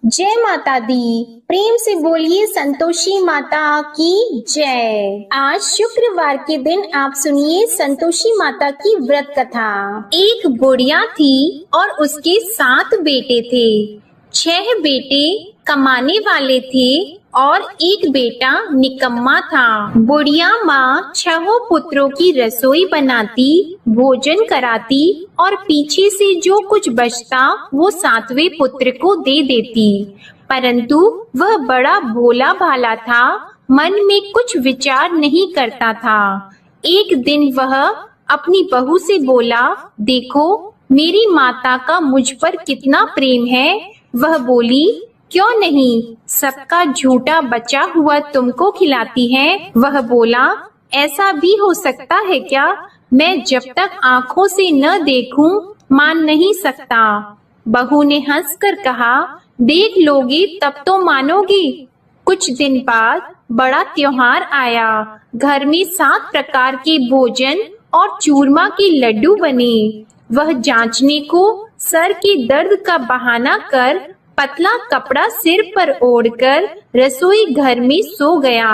जय माता दी। प्रेम से बोलिए संतोषी माता की जय। आज शुक्रवार के दिन आप सुनिए संतोषी माता की व्रत कथा। एक बुढ़िया थी और उसके 7 बेटे थे। 6 बेटे कमाने वाले थे और एक बेटा निकम्मा था। बुढ़िया माँ 6 पुत्रों की रसोई बनाती, भोजन कराती और पीछे से जो कुछ बचता वो 7वें पुत्र को दे देती। परंतु वह बड़ा भोला भाला था, मन में कुछ विचार नहीं करता था। एक दिन वह अपनी बहू से बोला, देखो मेरी माता का मुझ पर कितना प्रेम है। वह बोली, क्यों नहीं, सबका झूठा बचा हुआ तुमको खिलाती है। वह बोला, ऐसा भी हो सकता है क्या? मैं जब तक आंखों से न देखूं मान नहीं सकता। बहू ने हंसकर कहा, देख लोगी तब तो मानोगी। कुछ दिन बाद बड़ा त्योहार आया। घर में 7 प्रकार के भोजन और चूरमा के लड्डू बने। वह जांचने को सर के दर्द का बहाना कर पतला कपड़ा सिर पर ओढ़कर रसोई घर में सो गया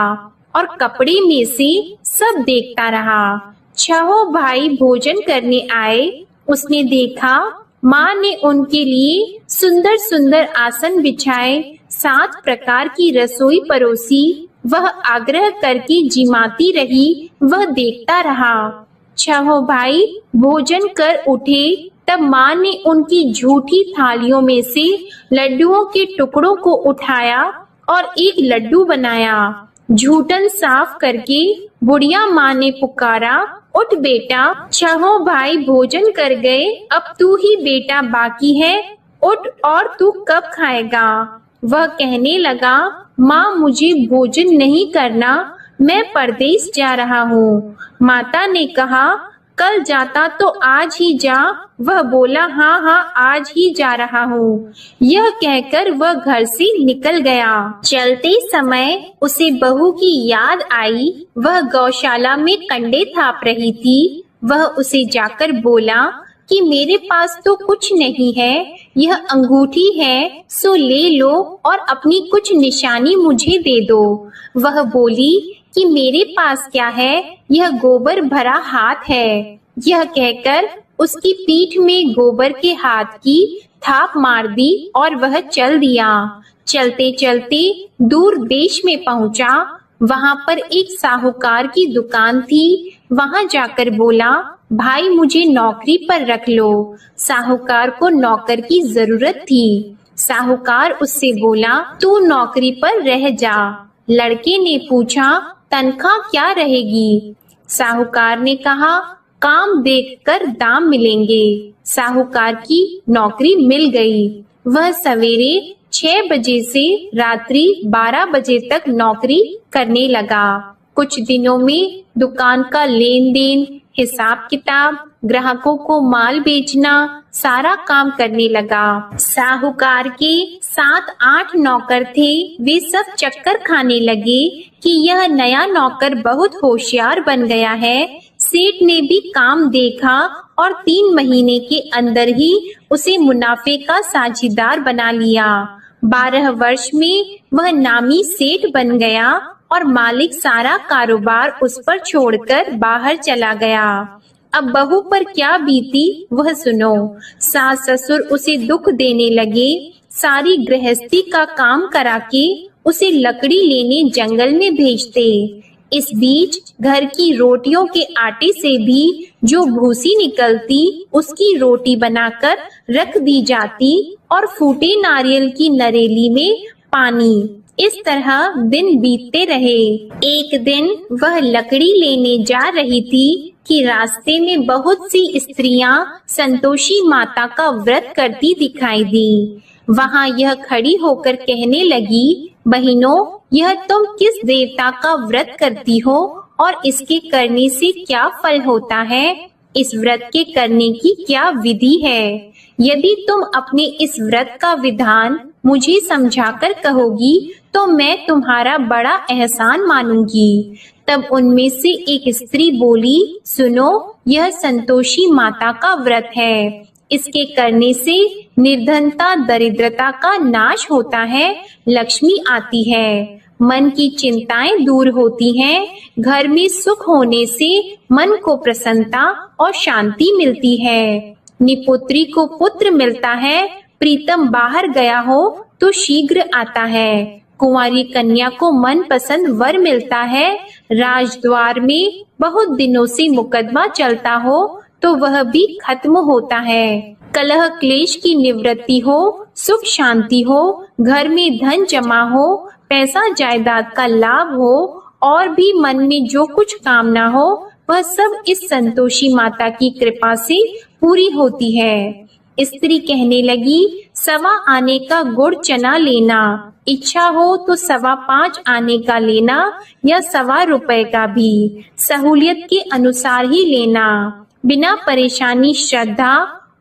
और कपड़े में से सब देखता रहा। 6 भाई भोजन करने आए। उसने देखा माँ ने उनके लिए सुंदर सुंदर आसन बिछाए, 7 प्रकार की रसोई परोसी। वह आग्रह करके जिमाती रही, वह देखता रहा। 6 भाई भोजन कर उठे तब माँ ने उनकी झूठी थालियों में से लड्डुओं के टुकड़ों को उठाया और एक लड्डू बनाया। झूठन साफ करके बुढ़िया माँ ने पुकारा, उठ बेटा, 6 भाई भोजन कर गए, अब तू ही बेटा बाकी है, उठ और तू कब खाएगा? वह कहने लगा, माँ मुझे भोजन नहीं करना, मैं परदेश जा रहा हूँ। माता ने कहा, कल जाता तो आज ही जा। वह बोला, हाँ हाँ आज ही जा रहा हूँ। यह कहकर वह घर से निकल गया। चलते समय उसे बहू की याद आई। वह गौशाला में कंडे थाप रही थी। वह उसे जाकर बोला कि मेरे पास तो कुछ नहीं है, यह अंगूठी है, सो ले लो और अपनी कुछ निशानी मुझे दे दो। वह बोली कि मेरे पास क्या है, यह गोबर भरा हाथ है। यह कहकर उसकी पीठ में गोबर के हाथ की थाप मार दी और वह चल दिया। चलते चलते दूर देश में पहुंचा। वहां पर एक साहूकार की दुकान थी। वहां जाकर बोला, भाई मुझे नौकरी पर रख लो। साहूकार को नौकर की जरूरत थी। साहूकार उससे बोला, तू नौकरी पर रह जा। लड़के ने पूछा, तनख्वाह क्या रहेगी? साहूकार ने कहा, काम देखकर दाम मिलेंगे। साहूकार की नौकरी मिल गई। वह सवेरे 6 बजे से रात्रि 12 बजे तक नौकरी करने लगा। कुछ दिनों में दुकान का लेन देन, हिसाब किताब, ग्राहकों को माल बेचना, सारा काम करने लगा। साहूकार के 7-8 नौकर थे। वे सब चक्कर खाने लगे कि यह नया नौकर बहुत होशियार बन गया है। सेठ ने भी काम देखा और 3 महीने के अंदर ही उसे मुनाफे का साझीदार बना लिया। 12 वर्ष में वह नामी सेठ बन गया और मालिक सारा कारोबार उस पर छोड़कर बाहर चला गया। अब बहू पर क्या बीती वह सुनो। सास ससुर उसे दुख देने लगे। सारी गृहस्थी का काम करा के उसे लकड़ी लेने जंगल में भेजते। इस बीच घर की रोटियों के आटे से भी जो भूसी निकलती उसकी रोटी बनाकर रख दी जाती और फूटे नारियल की नरेली में पानी। इस तरह दिन बीतते रहे। एक दिन वह लकड़ी लेने जा रही थी कि रास्ते में बहुत सी स्त्रियां संतोषी माता का व्रत करती दिखाई दी। वहां यह खड़ी होकर कहने लगी, बहनों, यह तुम किस देवता का व्रत करती हो और इसके करने से क्या फल होता है? इस व्रत के करने की क्या विधि है? यदि तुम अपने इस व्रत का विधान मुझे समझाकर कहोगी तो मैं तुम्हारा बड़ा एहसान मानूंगी। तब उनमें से एक स्त्री बोली, सुनो, यह संतोषी माता का व्रत है। इसके करने से निर्धनता दरिद्रता का नाश होता है, लक्ष्मी आती है, मन की चिंताएं दूर होती हैं, घर में सुख होने से मन को प्रसन्नता और शांति मिलती है। निपुत्री को पुत्र मिलता है, प्रीतम बाहर गया हो तो शीघ्र आता है, कुंवारी कन्या को मन पसंद वर मिलता है, राजद्वार में बहुत दिनों से मुकदमा चलता हो तो वह भी खत्म होता है, कलह क्लेश की निवृत्ति हो, सुख शांति हो, घर में धन जमा हो, पैसा जायदाद का लाभ हो और भी मन में जो कुछ कामना हो वह सब इस संतोषी माता की कृपा से पूरी होती है। स्त्री कहने लगी, 1.25 आने का गुड़ चना लेना, इच्छा हो तो 5.25 आने का लेना या 1.25 रुपए का भी, सहूलियत के अनुसार ही लेना, बिना परेशानी श्रद्धा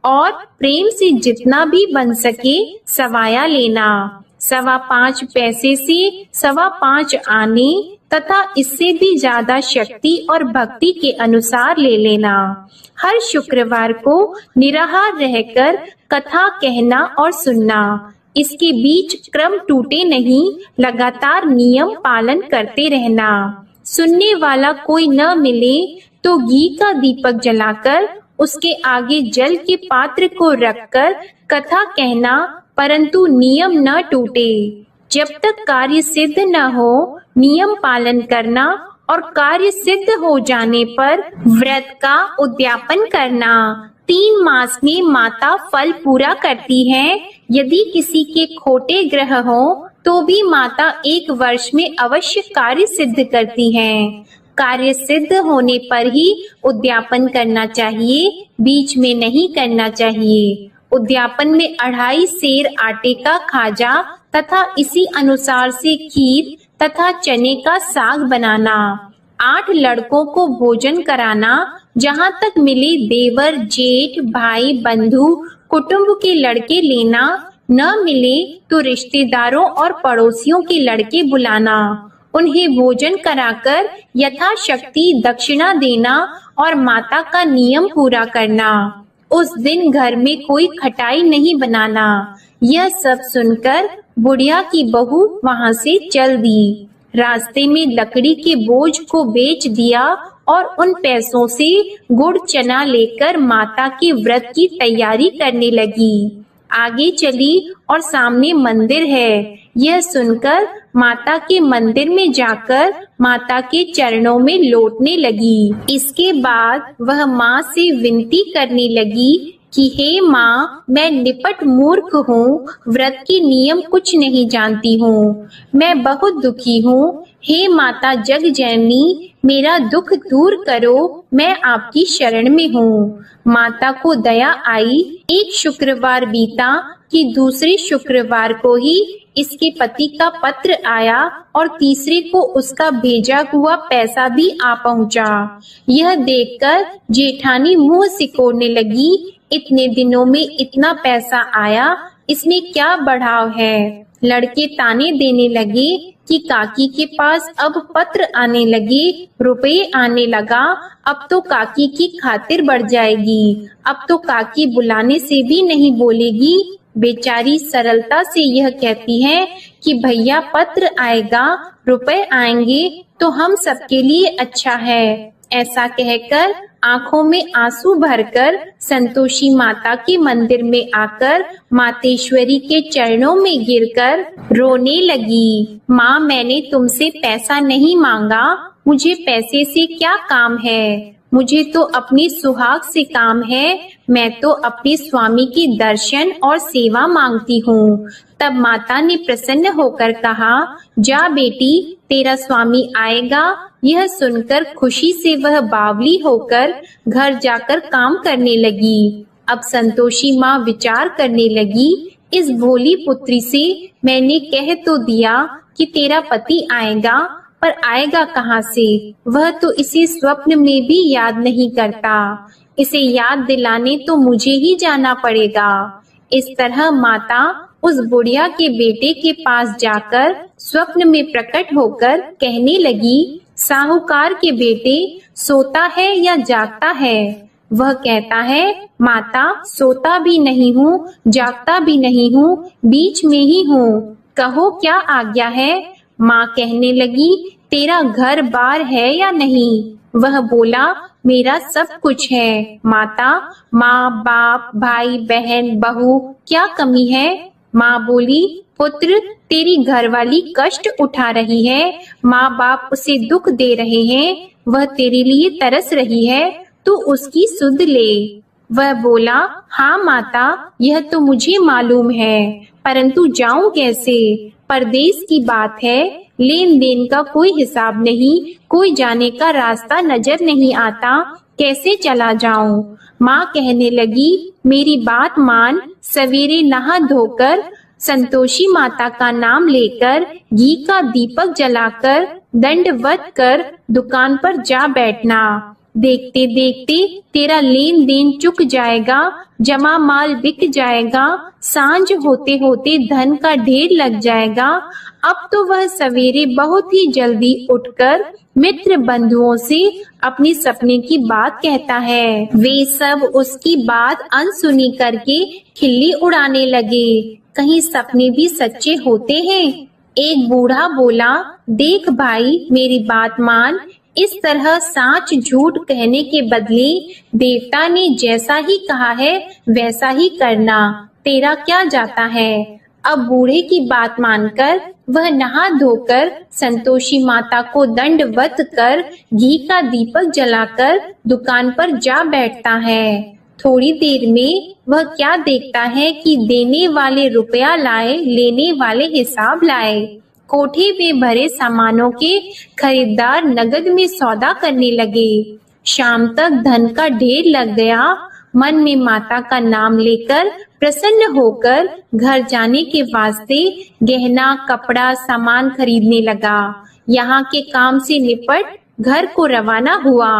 और प्रेम से जितना भी बन सके सवाया लेना, 5.25 पैसे से 5.25 आने तथा इससे भी ज्यादा शक्ति और भक्ति के अनुसार ले लेना। हर शुक्रवार को निराहार रहकर कथा कहना और सुनना, इसके बीच क्रम टूटे नहीं, लगातार नियम पालन करते रहना। सुनने वाला कोई न मिले तो घी का दीपक जलाकर उसके आगे जल के पात्र को रखकर कथा कहना, परंतु नियम न टूटे। जब तक कार्य सिद्ध न हो नियम पालन करना और कार्य सिद्ध हो जाने पर व्रत का उद्यापन करना। 3 मास में माता फल पूरा करती है। यदि किसी के खोटे ग्रह हो तो भी माता 1 वर्ष में अवश्य कार्य सिद्ध करती हैं। कार्य सिद्ध होने पर ही उद्यापन करना चाहिए, बीच में नहीं करना चाहिए। उद्यापन में 2.5 सेर आटे का खाजा तथा इसी अनुसार से खीर तथा चने का साग बनाना। 8 लड़कों को भोजन कराना, जहाँ तक मिले देवर जेठ भाई बंधु कुटुंब के लड़के लेना, न मिले तो रिश्तेदारों और पड़ोसियों के लड़के बुलाना, उन्हें भोजन कराकर यथाशक्ति दक्षिणा देना और माता का नियम पूरा करना। उस दिन घर में कोई खटाई नहीं बनाना। यह सब सुनकर बुढ़िया की बहू वहां से चल दी। रास्ते में लकड़ी के बोझ को बेच दिया और उन पैसों से गुड़ चना लेकर माता के व्रत की तैयारी करने लगी। आगे चली और सामने मंदिर है। यह सुनकर माता के मंदिर में जाकर माता के चरणों में लौटने लगी। इसके बाद वह माँ से विनती करने लगी कि हे माँ, मैं निपट मूर्ख हूँ, व्रत के नियम कुछ नहीं जानती हूँ, मैं बहुत दुखी हूँ। हे माता जग जननी, मेरा दुख दूर करो, मैं आपकी शरण में हूँ। माता को दया आई। एक शुक्रवार बीता कि दूसरे शुक्रवार को ही इसके पति का पत्र आया और तीसरे को उसका भेजा हुआ पैसा भी आ पहुँचा। यह देखकर जेठानी मुंह सिकोड़ने लगी। इतने दिनों में इतना पैसा आया, इसमें क्या बढ़ाव है। लड़के ताने देने लगे कि काकी के पास अब पत्र आने लगे, रुपए आने लगा, अब तो काकी की खातिर बढ़ जाएगी, अब तो काकी बुलाने से भी नहीं बोलेगी। बेचारी सरलता से यह कहती है कि भैया पत्र आएगा, रुपए आएंगे तो हम सबके लिए अच्छा है। ऐसा कहकर आंखों में आंसू भरकर संतोषी माता के मंदिर में आकर मातेश्वरी के चरणों में गिरकर रोने लगी। माँ, मैंने तुमसे पैसा नहीं मांगा, मुझे पैसे से क्या काम है, मुझे तो अपनी सुहाग से काम है, मैं तो अपने स्वामी की दर्शन और सेवा मांगती हूँ। तब माता ने प्रसन्न होकर कहा, जा बेटी, तेरा स्वामी आएगा। यह सुनकर खुशी से वह बावली होकर घर जाकर काम करने लगी। अब संतोषी माँ विचार करने लगी, इस भोली पुत्री से मैंने कह तो दिया कि तेरा पति आएगा, पर आएगा कहाँ से? वह तो इसे स्वप्न में भी याद नहीं करता। इसे याद दिलाने तो मुझे ही जाना पड़ेगा। इस तरह माता उस बुढ़िया के बेटे के पास जाकर स्वप्न में प्रकट होकर कहने लगी, साहूकार के बेटे, सोता है या जागता है? वह कहता है, माता सोता भी नहीं हूँ, जागता भी नहीं हूँ, बीच में ही हूँ, कहो क्या आज्ञा है। माँ कहने लगी, तेरा घर बार है या नहीं? वह बोला, मेरा सब कुछ है माता, माँ बाप भाई बहन बहू, क्या कमी है? माँ बोली, पुत्र तेरी घरवाली कष्ट उठा रही है, माँ बाप उसे दुख दे रहे हैं, वह तेरे लिए तरस रही है, तू उसकी सुध ले। वह बोला, हाँ माता, यह तो मुझे मालूम है, परंतु जाऊं कैसे? परदेश की बात है, लेन देन का कोई हिसाब नहीं, कोई जाने का रास्ता नजर नहीं आता, कैसे चला जाऊं? माँ कहने लगी, मेरी बात मान, सवेरे नहा धोकर संतोषी माता का नाम लेकर घी का दीपक जलाकर दंडवत कर दुकान पर जा बैठना। देखते देखते तेरा लेन देन चुक जाएगा, जमा माल बिक जाएगा, सांझ होते होते धन का ढेर लग जाएगा। अब तो वह सवेरे बहुत ही जल्दी उठकर मित्र बंधुओं से अपनी सपने की बात कहता है। वे सब उसकी बात अनसुनी करके खिल्ली उड़ाने लगे। कहीं सपने भी सच्चे होते हैं? एक बूढ़ा बोला, देख भाई मेरी बात मान, इस तरह साच झूठ कहने के बदले देवता ने जैसा ही कहा है वैसा ही करना, तेरा क्या जाता है। अब बूढ़े की बात मानकर वह नहा धोकर संतोषी माता को दंडवत कर घी का दीपक जलाकर दुकान पर जा बैठता है। थोड़ी देर में वह क्या देखता है कि देने वाले रुपया लाए, लेने वाले हिसाब लाए। कोठे में भरे सामानों के खरीदार नगद में सौदा करने लगे। शाम तक धन का ढेर लग गया। मन में माता का नाम लेकर प्रसन्न होकर घर जाने के वास्ते गहना कपड़ा सामान खरीदने लगा। यहाँ के काम से निपट घर को रवाना हुआ।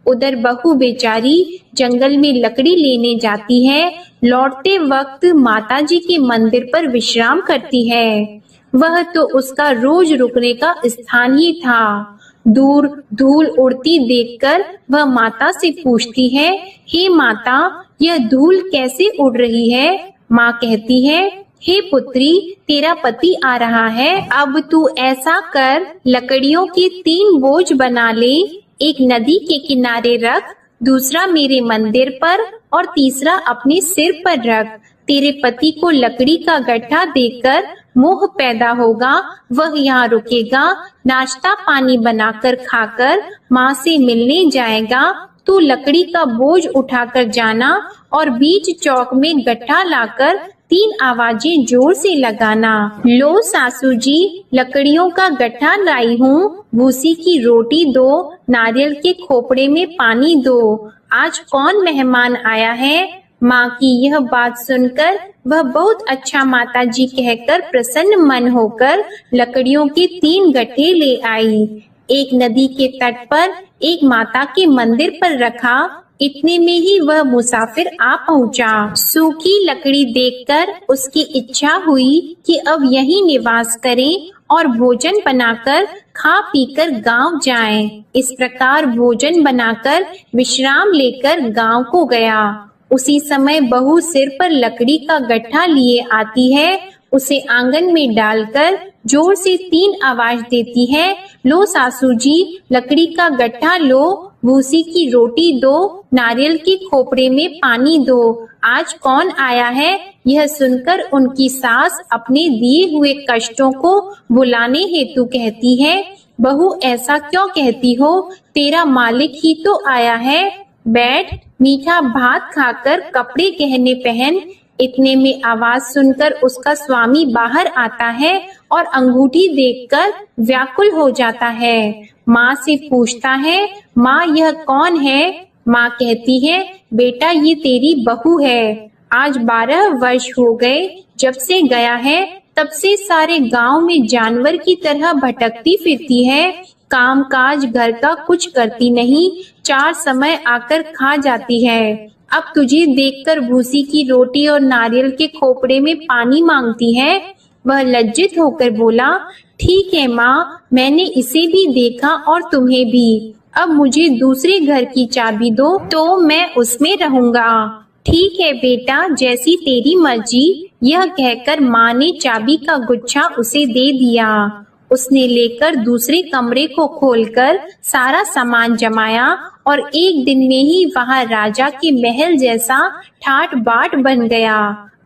उधर बहू बेचारी जंगल में लकड़ी लेने जाती है। लौटते वक्त माताजी के मंदिर पर विश्राम करती है। वह तो उसका रोज रुकने का स्थान ही था। दूर धूल उड़ती देखकर वह माता से पूछती है, हे माता, यह धूल कैसे उड़ रही है? माँ कहती है, हे पुत्री, तेरा पति आ रहा है, अब तू ऐसा कर, लकड़ियों के 3 बोझ बना ले, एक नदी के किनारे रख, दूसरा मेरे मंदिर पर और तीसरा अपने सिर पर रख। तेरे पति को लकड़ी का गट्ठा देकर मोह पैदा होगा, वह यहाँ रुकेगा, नाश्ता पानी बनाकर खाकर माँ से मिलने जाएगा। तू लकड़ी का बोझ उठाकर जाना और बीच चौक में गट्ठा लाकर 3 आवाजें जोर से लगाना। लो सासू जी, लकड़ियों का गट्ठा लाई हूँ, भूसी की रोटी दो, नारियल के खोपड़े में पानी दो। आज कौन मेहमान आया है? माँ की यह बात सुनकर वह बहुत अच्छा माताजी कहकर प्रसन्न मन होकर लकड़ियों के 3 गट्ठे ले आई। एक नदी के तट पर एक माता के मंदिर पर रखा। इतने में ही वह मुसाफिर आ पहुँचा। सूखी लकड़ी देखकर उसकी इच्छा हुई कि अब यहीं निवास करें और भोजन बनाकर खा पीकर गांव जाएं। इस प्रकार भोजन बनाकर विश्राम लेकर गांव को गया। उसी समय बहू सिर पर लकड़ी का गट्ठा लिए आती है। उसे आंगन में डालकर जोर से 3 आवाज देती है, लो सासू जी, लकड़ी का गट्ठा लो, भूसी की रोटी दो, नारियल के खोपड़े में पानी दो। आज कौन आया है? यह सुनकर उनकी सास अपने दिए हुए कष्टों को भुलाने हेतु कहती है, बहू ऐसा क्यों कहती हो? तेरा मालिक ही तो आया है। बैठ, मीठा भात खाकर कपड़े गहने पहन। इतने में आवाज सुनकर उसका स्वामी बाहर आता है और अंगूठी देखकर व्याकुल हो जाता है। माँ से पूछता है, माँ यह कौन है? माँ कहती है, बेटा ये तेरी बहू है। आज 12 वर्ष हो गए जब से गया है, तब से सारे गांव में जानवर की तरह भटकती फिरती है। काम काज घर का कुछ करती नहीं, 4 समय आकर खा जाती है। अब तुझे देखकर भूसी की रोटी और नारियल के खोपड़े में पानी मांगती है। वह लज्जित होकर बोला, ठीक है माँ, मैंने इसे भी देखा और तुम्हें भी। अब मुझे दूसरे घर की चाबी दो तो मैं उसमें रहूंगा। ठीक है बेटा, जैसी तेरी मर्जी। यह कहकर माँ ने चाबी का गुच्छा उसे दे दिया। उसने लेकर दूसरे कमरे को खोलकर सारा सामान जमाया और एक दिन में ही वहाँ राजा के महल जैसा ठाट बाट बन गया।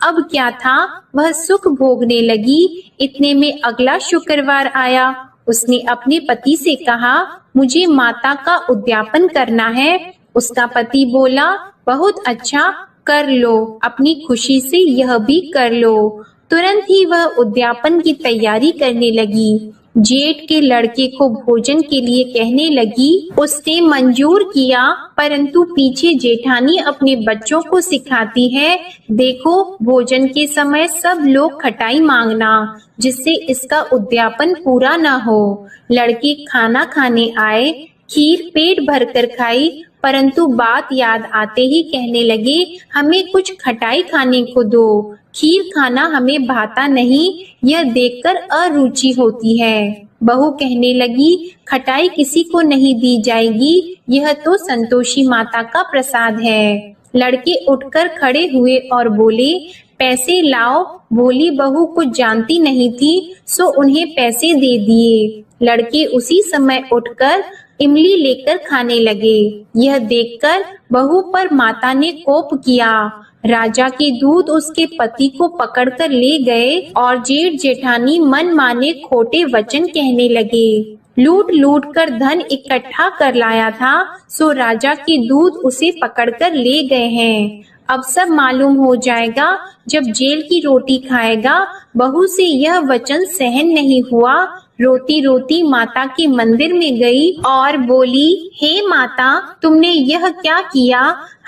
अब क्या था, वह सुख भोगने लगी। इतने में अगला शुक्रवार आया। उसने अपने पति से कहा, मुझे माता का उद्यापन करना है। उसका पति बोला, बहुत अच्छा, कर लो, अपनी खुशी से यह भी कर लो। तुरंत ही वह उद्यापन की तैयारी करने लगी। जेठ के लड़के को भोजन के लिए कहने लगी। उसने मंजूर किया, परंतु पीछे जेठानी अपने बच्चों को सिखाती है, देखो भोजन के समय सब लोग खटाई मांगना, जिससे इसका उद्यापन पूरा ना हो। लड़के खाना खाने आए, खीर पेट भरकर खाई, परंतु बात याद आते ही कहने लगे, हमें कुछ खटाई खाने को दो, खीर खाना हमें भाता नहीं, यह देखकर अरुचि होती है। बहू कहने लगी, खटाई किसी को नहीं दी जाएगी, यह तो संतोषी माता का प्रसाद है। लड़के उठकर खड़े हुए और बोले, पैसे लाओ। भोली बहू कुछ जानती नहीं थी, सो उन्हें पैसे दे दिए। लड़के उसी समय उठकर इमली लेकर खाने लगे। यह देखकर बहू पर माता ने कोप किया। राजा के दूत उसके पति को पकड़कर ले गए और जेठ जेठानी मन माने खोटे वचन कहने लगे। लूट लूट कर धन इकट्ठा कर लाया था, सो राजा के दूत उसे पकड़कर ले गए हैं। अब सब मालूम हो जाएगा जब जेल की रोटी खाएगा। बहू से यह वचन सहन नहीं हुआ। रोती रोती माता के मंदिर में गई और बोली, हे माता, तुमने यह क्या किया?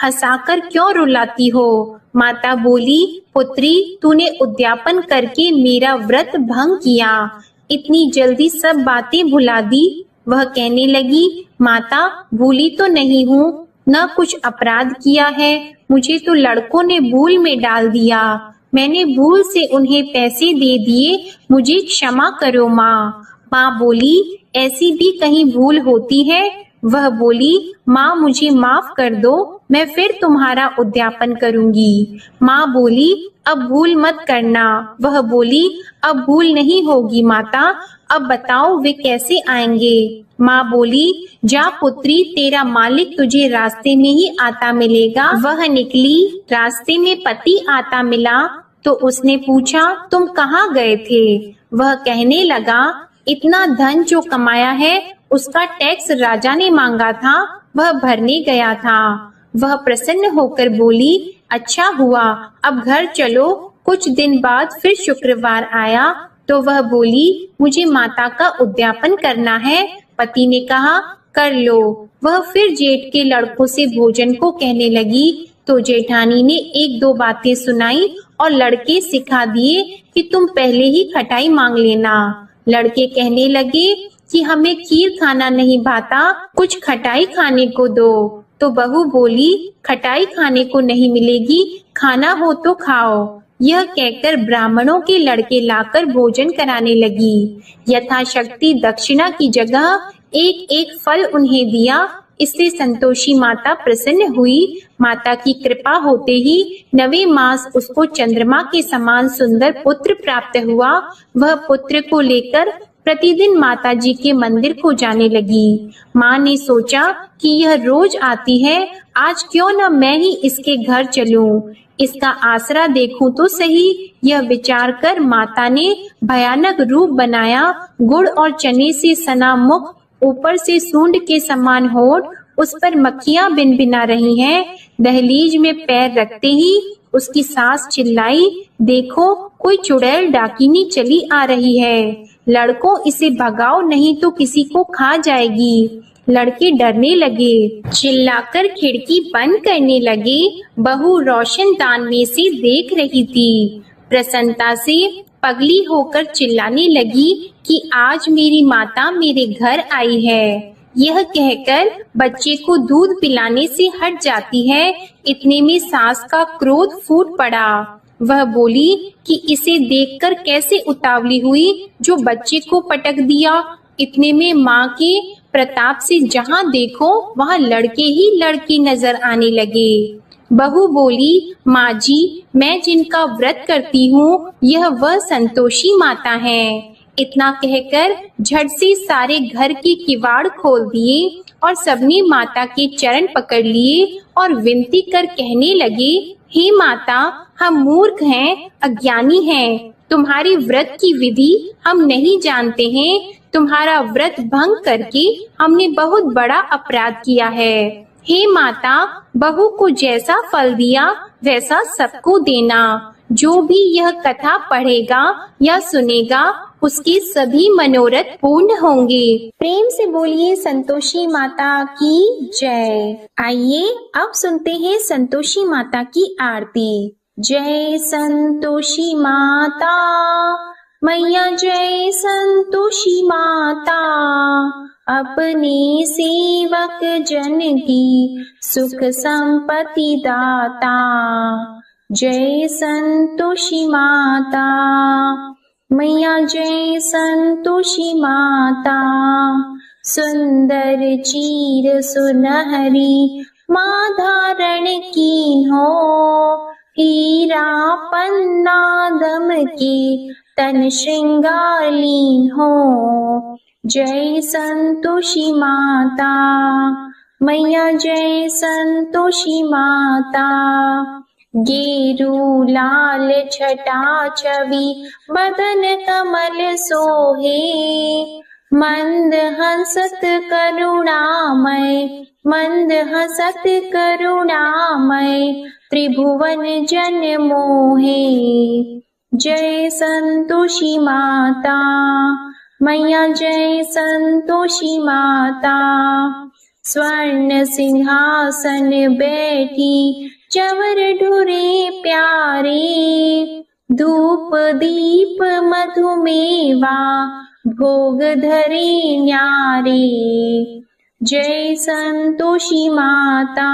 हंसाकर क्यों रुलाती हो? माता बोली, पुत्री, तूने उद्यापन करके मेरा व्रत भंग किया, इतनी जल्दी सब बातें भुला दी। वह कहने लगी, माता, भूली तो नहीं हूँ, न कुछ अपराध किया है, मुझे तो लड़कों ने भूल में डाल दिया। मैंने भूल से उन्हें पैसे दे दिए, मुझे क्षमा करो माँ। माँ बोली, ऐसी भी कहीं भूल होती है? वह बोली, माँ मुझे माफ कर दो, मैं फिर तुम्हारा उद्यापन करूंगी। माँ बोली, अब भूल मत करना। वह बोली, अब भूल नहीं होगी माता, अब बताओ वे कैसे आएंगे? माँ बोली, जा पुत्री, तेरा मालिक तुझे रास्ते में ही आता मिलेगा। वह निकली, रास्ते में पति आता मिला तो उसने पूछा, तुम कहाँ गए थे? वह कहने लगा, इतना धन जो कमाया है उसका टैक्स राजा ने मांगा था, वह भरने गया था। वह प्रसन्न होकर बोली, अच्छा हुआ, अब घर चलो। कुछ दिन बाद फिर शुक्रवार आया तो वह बोली, मुझे माता का उद्यापन करना है। पति ने कहा, कर लो। वह फिर जेठ के लड़कों से भोजन को कहने लगी तो जेठानी ने एक दो बातें सुनाई और लड़के सिखा दिए कि तुम पहले ही खटाई मांग लेना। लड़के कहने लगे कि हमें खीर खाना नहीं भाता, कुछ खटाई खाने को दो। तो बहू बोली, खटाई खाने को नहीं मिलेगी, खाना हो तो खाओ। यह कहकर ब्राह्मणों के लड़के लाकर भोजन कराने लगी। यथाशक्ति दक्षिणा की जगह एक एक फल उन्हें दिया। इससे संतोषी माता प्रसन्न हुई। माता की कृपा होते ही 9वें मास उसको चंद्रमा के समान सुंदर पुत्र प्राप्त हुआ। वह पुत्र को लेकर प्रतिदिन माता जी के मंदिर को जाने लगी। माँ ने सोचा कि यह रोज आती है, आज क्यों न मैं ही इसके घर चलूं, इसका आसरा देखूं तो सही। यह विचार कर माता ने भयानक रूप बनाया। गुड़ और चने से सना मुख, ऊपर से सूंड के समान होठ, उस पर मक्खियां भिनभिना रही हैं। दहलीज में पैर रखते ही उसकी सास चिल्लाई, देखो कोई चुड़ैल डाकिनी चली आ रही है, लड़कों इसे भगाओ नहीं तो किसी को खा जाएगी। लड़के डरने लगे, चिल्लाकर खिड़की बंद करने लगे। बहू रोशनदान में से देख रही थी। प्रसन्नता से पगली होकर चिल्लाने लगी कि आज मेरी माता मेरे घर आई है। यह कहकर बच्चे को दूध पिलाने से हट जाती है। इतने में सास का क्रोध फूट पड़ा। वह बोली कि इसे देखकर कैसे उतावली हुई जो बच्चे को पटक दिया। इतने में माँ के प्रताप से जहाँ देखो वहाँ लड़के ही लड़की नजर आने लगे। बहू बोली, माँ जी, मैं जिनका व्रत करती हूँ यह वह संतोषी माता है। इतना कहकर झट से सारे घर के किवाड़ खोल दिए और सबने माता के चरण पकड़ लिए और विनती कर कहने लगे, हे माता, हम मूर्ख हैं, अज्ञानी हैं, तुम्हारी व्रत की विधि हम नहीं जानते हैं। तुम्हारा व्रत भंग करके हमने बहुत बड़ा अपराध किया है। हे माता, बहू को जैसा फल दिया वैसा सबको देना। जो भी यह कथा पढ़ेगा या सुनेगा उसके सभी मनोरथ पूर्ण होंगे। प्रेम से बोलिए संतोषी माता की जय। आइए अब सुनते हैं संतोषी माता की आरती। जय संतोषी माता मैया, जय संतोषी माता, अपने सेवक जन की सुख संपत्ति दाता। जय संतोषी माता मैया, जय संतोषी माता, सुंदर चीर सुनहरी माँ धारण की हो। हीरा पन्ना दम के तन श्रृंगार लीन हो। जय संतोषी माता मैया, जय संतोषी माता, गेरू लाल छटा छवि बदन कमल सोहे। मंद हंसत करुणामय, मंद हंसत करुणामय, त्रिभुवन जन मोहे। जय संतोषी माता मैया, जय संतोषी माता, स्वर्ण सिंहासन बैठी चवर ढुरे प्यारे। धूप दीप मधुमेवा भोग धरे न्यारे। जय संतोषी माता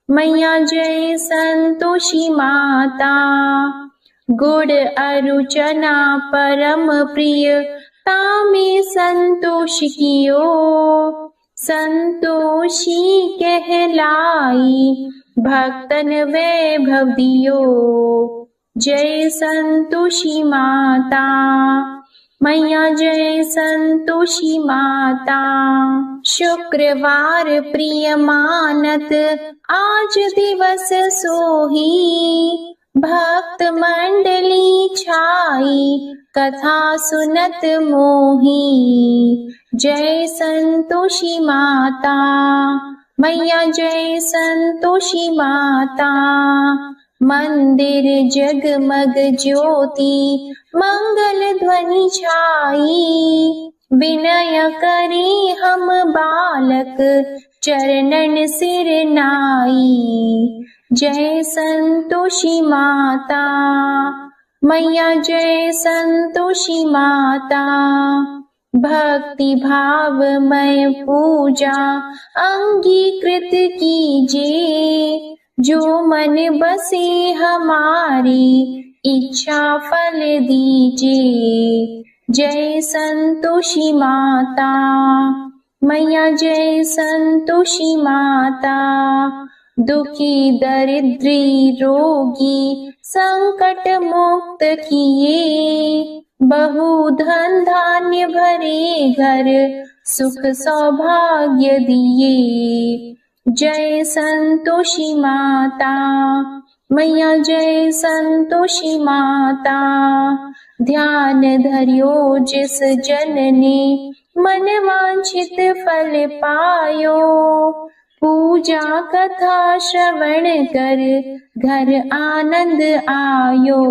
मैया, जय संतोषी माता, गुड़ अरु चना परम प्रिय तामे संतोष कियो। संतोषी कहलाई भक्तन वैभव दियो। जय संतोषी माता मैया, जय संतोषी माता, शुक्रवार प्रिय मानत आज दिवस सोही। भक्त मंडली छाई कथा सुनत मोही। जय संतोषी माता मैया, जय संतोषी माता, मंदिर जगमग ज्योति मंगल ध्वनि छाई। विनय करे हम बालक चरणन सिर नाई। जय संतोषी माता मैया, जय संतोषी माता, भक्ति भावमय पूजा अंगीकृत कीजिए। जो मन बसे हमारी इच्छा फल दीजिए। जय संतोषी माता मैया, जय संतोषी माता, दुखी दरिद्री रोगी संकट मुक्त किए। बहु धन धान्य भरे घर सुख सौभाग्य दिए। जय संतोषी माता मैया, जय संतोषी माता, ध्यान धरियो जिस जन ने मन वांछित फल पायो। पूजा कथा श्रवण कर घर आनंद आयो।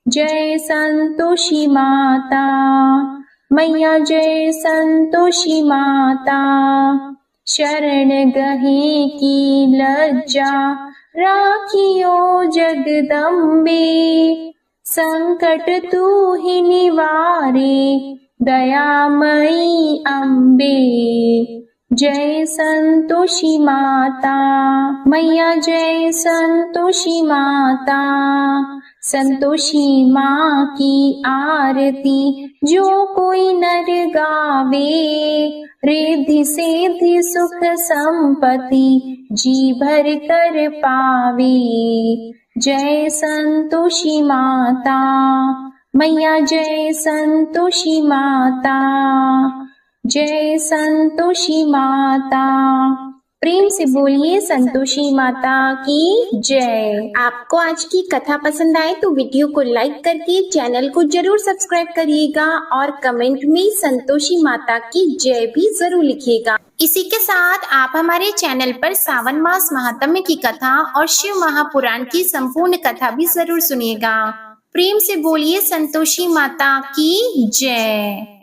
जय संतोषी माता मैया, जय संतोषी माता, शरण गहे की लज्जा राखियो जगदम्बे। संकट तू ही निवारे दयामयी अम्बे। जय संतोषी माता। मैया जय संतोषी माता। संतोषी माँ की आरती जो कोई नर गावे, रिद्धि सिद्धि सुख संपत्ति जी भर कर पावे। जय संतोषी माता। मैया जय संतोषी माता। जय संतोषी माता। प्रेम से बोलिए संतोषी माता की जय। आपको आज की कथा पसंद आए तो वीडियो को लाइक करके चैनल को जरूर सब्सक्राइब करिएगा और कमेंट में संतोषी माता की जय भी जरूर लिखिएगा। इसी के साथ आप हमारे चैनल पर सावन मास महात्म्य की कथा और शिव महापुराण की संपूर्ण कथा भी जरूर सुनिएगा। प्रेम से बोलिए संतोषी माता की जय।